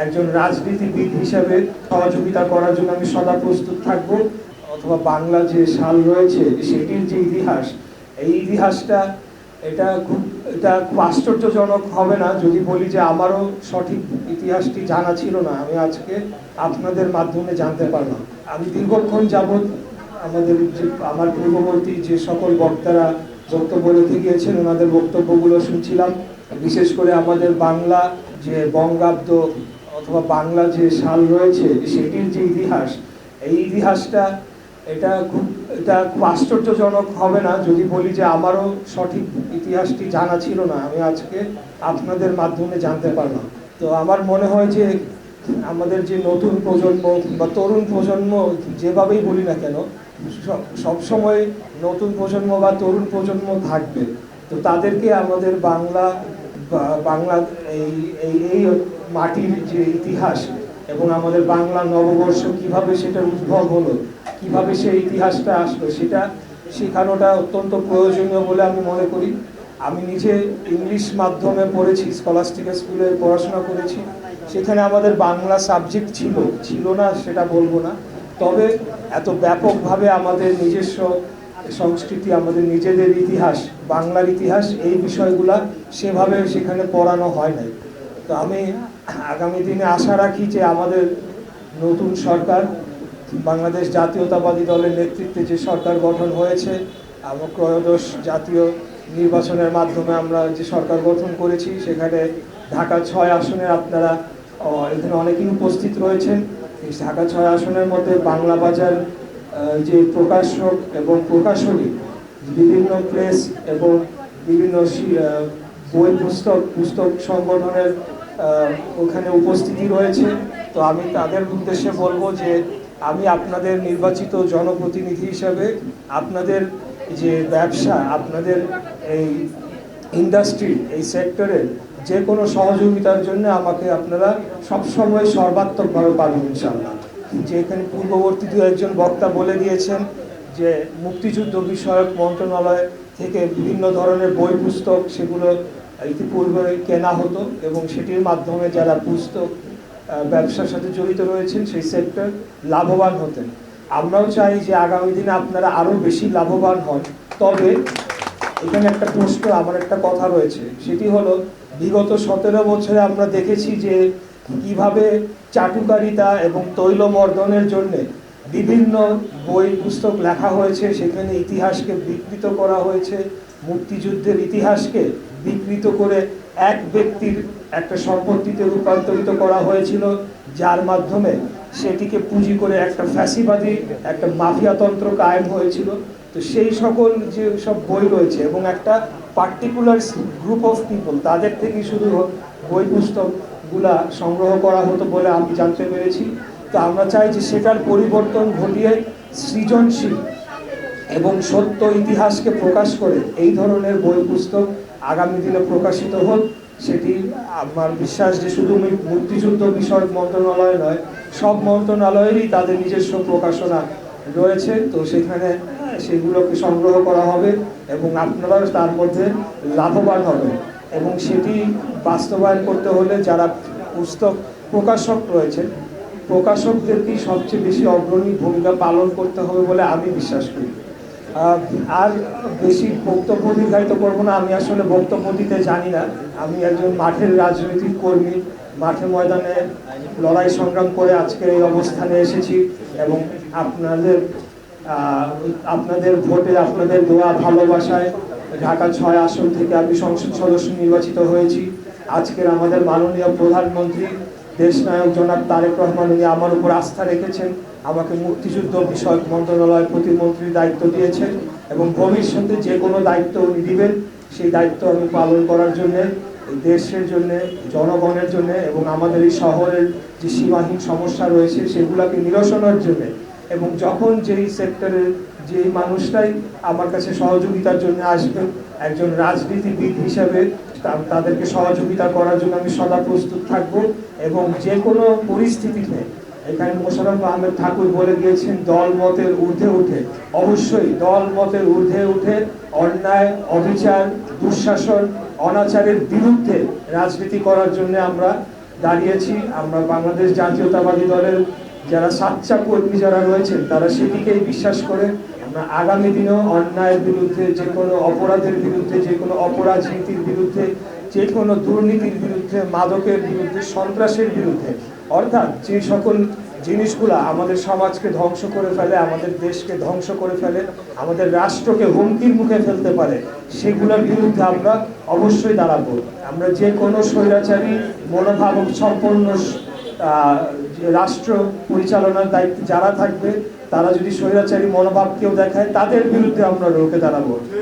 একজন রাজনীতিবিদ হিসেবে সহযোগিতা করার জন্য আমি সদা প্রস্তুত থাকব। অথবা বাংলা যে সাল রয়েছে সেটির যে ইতিহাস, এই ইতিহাসটা এটা খুব আশ্চর্যজনক হবে না যদি বলি যে আমারও সঠিক ইতিহাসটি জানা ছিল না, আমি আজকে আপনাদের মাধ্যমে জানতে পারলাম। আমি দীর্ঘক্ষণ যাবৎ আমার পূর্ববর্তী যে সকল বক্তারা বক্তব্য রেখে গিয়েছেন ওনাদের বক্তব্যগুলো শুনছিলাম। বিশেষ করে আমাদের বাংলা যে বঙ্গাব্দ অথবা বাংলা যে সাল রয়েছে সেটির যে ইতিহাস, এই ইতিহাসটা এটা খুব আশ্চর্যজনক হবে না যদি বলি যে আমারও সঠিক ইতিহাসটি জানা ছিল না, আমি আজকে আপনাদের মাধ্যমে জানতে পারলাম। তো আমার মনে হয় যে আমাদের যে নতুন প্রজন্ম বা তরুণ প্রজন্ম যেভাবেই বলি না কেন, সবসময় নতুন প্রজন্ম বা তরুণ প্রজন্ম থাকবে। তো তাদেরকে আমাদের বাংলা এই মাটির যে ইতিহাস এবং আমাদের বাংলা নববর্ষ কিভাবে সেটা উদ্ভব হলো, কিভাবে সেই ইতিহাসটা আসলো, সেটা শেখানোটা অত্যন্ত প্রয়োজনীয় বলে আমি মনে করি। আমি নিজে ইংলিশ মাধ্যমে পড়েছি, স্কলাস্টিক স্কুলে পড়াশোনা করেছি। সেখানে আমাদের বাংলা সাবজেক্ট ছিল না সেটা বলবো না, তবে এত ব্যাপকভাবে আমাদের নিজস্ব সংস্কৃতি, আমাদের নিজেদের ইতিহাস, বাংলার ইতিহাস, এই বিষয়গুলা সেভাবে সেখানে পড়ানো হয় নাই। তো আমি আগামী দিনে আশা রাখি যে আমাদের নতুন সরকার, বাংলাদেশ জাতীয়তাবাদী দলের নেতৃত্বে যে সরকার গঠন হয়েছে, আমরা ত্রয়োদশ জাতীয় নির্বাচনের মাধ্যমে আমরা যে সরকার গঠন করেছি, সেখানে ঢাকা 6 আসনের আপনারা এখানে অনেকেই উপস্থিত রয়েছেন। এই ঢাকা 6 আসনের মধ্যে বাংলা বাজার যে প্রকাশক এবং প্রকাশনী, বিভিন্ন প্রেস এবং বিভিন্ন বই পুস্তক সংগঠনের ওখানে উপস্থিতি রয়েছে। তো আমি তাদের উদ্দেশ্যে বলবো যে আমি আপনাদের নির্বাচিত জনপ্রতিনিধি হিসাবে আপনাদের যে ব্যবসা, আপনাদের এই ইন্ডাস্ট্রি, এই সেক্টরের যে কোনো সহযোগিতার জন্য আমাকে আপনারা সবসময় সর্বাত্মকভাবে পাবেন ইনশাআল্লাহ। যে এখানে পূর্ববর্তী একজন বক্তা বলে দিয়েছেন যে মুক্তিযুদ্ধ বিষয়ক মন্ত্রণালয় থেকে বিভিন্ন ধরনের বই পুস্তক সেগুলো ইতিপূর্বে কেনা হতো এবং সেটির মাধ্যমে যারা পুস্তক ব্যবসার সাথে জড়িত রয়েছেন সেই সেক্টর লাভবান হতেন। আমরাও চাই যে আগামী দিনে আপনারা আরও বেশি লাভবান হন। তবে এখানে একটা প্রশ্ন, আমার একটা কথা রয়েছে, সেটি হলো বিগত 17 বছরে আমরা দেখেছি যে কিভাবে চাটুকারিতা এবং তৈলমর্দনের জন্য বিভিন্ন বই পুস্তক লেখা হয়েছে, সেখানে ইতিহাসকে বিকৃত করা হয়েছে, মুক্তিযুদ্ধের ইতিহাসকে বিকৃত করে এক ব্যক্তির একটা সম্পত্তিতে রূপান্তরিত করা হয়েছিল, যার মাধ্যমে সেটিকে পুঁজি করে একটা ফ্যাসিবাদী একটা মাফিয়াতন্ত্র কায়েম হয়েছিল। তো সেই সকল যে সব বই রয়েছে এবং একটা পার্টিকুলার গ্রুপ অফ পিপল, তাদের থেকেই শুধু বই পুস্তকগুলা সংগ্রহ করা হতো বলে আমি জানতে পেরেছি। তো আমরা চাই যে সেটার পরিবর্তন ঘটিয়ে সৃজনশীল এবং সত্য ইতিহাসকে প্রকাশ করে এই ধরনের বই পুস্তক আগামী দিনে প্রকাশিত হোক। সেটি আমার বিশ্বাস যে শুধু মুক্তিযুদ্ধ বিষয়ক মন্ত্রণালয় নয়, সব মন্ত্রণালয়েরই তাদের নিজস্ব প্রকাশনা রয়েছে। তো সেখানে সেগুলোকে সংগ্রহ করা হবে এবং আপনারাও তার মধ্যে লাভবান হবেন। এবং সেটি বাস্তবায়ন করতে হলে যারা পুস্তক প্রকাশক রয়েছে, প্রকাশকদেরকেই সবচেয়ে বেশি অগ্রণী ভূমিকা পালন করতে হবে বলে আমি বিশ্বাস করি। আর বেশি বক্তব্য দীর্ঘায়িত করবো না, আমি আসলে বক্তব্য দিতে জানি না। আমি একজন মাঠের রাজনৈতিক কর্মী, মাঠে ময়দানে লড়াই সংগ্রাম করে আজকের এই অবস্থানে এসেছি এবং আপনাদের ভোটে, আপনাদের দোয়া ভালোবাসায় ঢাকা 6 আসন থেকে আমি সংসদ সদস্য নির্বাচিত হয়েছি। আজকের আমাদের মাননীয় প্রধানমন্ত্রী দেশনায়ক জনাব তারেক রহমান উনি আমার উপর আস্থা রেখেছেন, আমাকে মুক্তিযুদ্ধ বিষয়ক মন্ত্রণালয় প্রতিমন্ত্রীর দায়িত্ব দিয়েছেন এবং ভবিষ্যতে যে কোনো দায়িত্ব উনি দিবেন সেই দায়িত্ব আমি পালন করার জন্যে, দেশের জন্য, জনগণের জন্য এবং আমাদের এই শহরের যে সীমাহীন সমস্যা রয়েছে সেগুলোকে নিরসনের জন্য এবং যখন যেই সেক্টরের যেই মানুষটাই আমার কাছে সহযোগিতার জন্য আসবেন, একজন রাজনীতিবিদ হিসাবে তাদেরকে সহযোগিতা করার জন্য আমি সদা প্রস্তুত থাকব এবং যে কোনো পরিস্থিতিতে, এখানে মোশাররফ আহমেদ ঠাকুর বলে গিয়েছেন দল মতের ঊর্ধ্বে উঠে, অবশ্যই দল মতের ঊর্ধ্বে উঠে অন্যায়, অবিচার, দুঃশাসন, অনাচারের বিরুদ্ধে রাজনীতি করার জন্য আমরা দাঁড়িয়েছি। আমরা বাংলাদেশ জাতীয়তাবাদী দলের যারা সাচ্চা কর্মী যারা রয়েছেন তারা সেটিকেই বিশ্বাস করে। আমরা আগামী দিনেও অন্যায়ের বিরুদ্ধে, যে কোনো অপরাধের বিরুদ্ধে, যে কোনো অপরাজনীতির বিরুদ্ধে, যে কোনো দুর্নীতির বিরুদ্ধে, মাদকের বিরুদ্ধে, সন্ত্রাসের বিরুদ্ধে, অর্থাৎ যে সকল জিনিসগুলা আমাদের সমাজকে ধ্বংস করে ফেলে, আমাদের দেশকে ধ্বংস করে ফেলে, আমাদের রাষ্ট্রকে হুমকির মুখে ফেলতে পারে, সেগুলোর বিরুদ্ধে আমরা অবশ্যই দাঁড়াবো। আমরা যে কোনো স্বৈরাচারী মনোভাব সম্পন্ন রাষ্ট্র পরিচালনার দায়িত্বে যারা থাকবে, তারা যদি স্বৈরাচারী মনোভাব কেউ দেখায়, তাদের বিরুদ্ধে আমরা রুখে দাঁড়াবো।